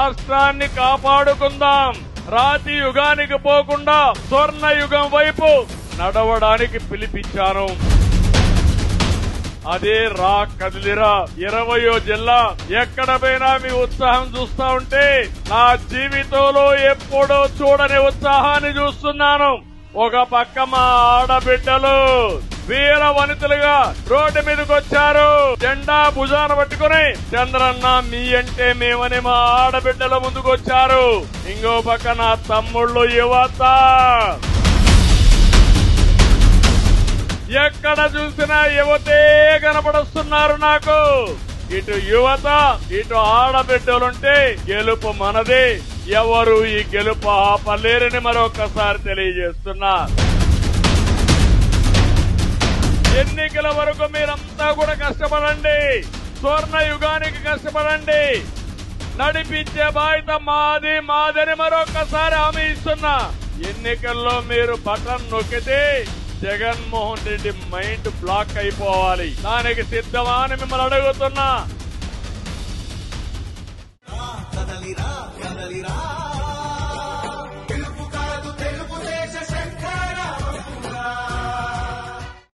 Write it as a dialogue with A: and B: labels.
A: రాష్ట్రాన్ని కాపాడుకుందాం. రాతి యుగానికి పోకుండా స్వర్ణ యుగం వైపు నడవడానికి పిలిపించాను. అదే రా కదిలిరా 20వ జిల్లా. ఎక్కడ పోయినా మీ ఉత్సాహం చూస్తా ఉంటే నా జీవితంలో ఎప్పుడూ చూడని ఉత్సాహాన్ని చూస్తున్నాను. ఒక పక్క మా ఆడబిడ్డలు వీర వనితలుగా రోడ్డు మీదకి వచ్చారు. జెండా భుజాన పట్టుకుని చంద్రన్న మీ అంటే మేమని మా ఆడబిడ్డల ముందుకు వచ్చారు. ఇంకో పక్క నా తమ్ముళ్ళు యువత ఎక్కడ చూసినా యువతే కనపడుస్తున్నారు నాకు. ఇటు యువత ఇటు ఆడబిడ్డలుంటే గెలుపు మనదే. ఎవరు ఈ గెలుపు ఆపలేరని మరొకసారి తెలియజేస్తున్నా. ఎన్నికల వరకు మీరంతా కూడా కష్టపడండి. స్వర్ణ యుగానికి కష్టపడండి. నడిపించే బాధ్యత మాదని మరొకసారి హామీ ఇస్తున్నా. ఎన్నికల్లో మీరు బటన్ నొక్కితే జగన్మోహన్ రెడ్డి మైండ్ బ్లాక్ అయిపోవాలి. దానికి సిద్ధమా అని మిమ్మల్ని అడుగుతున్నా.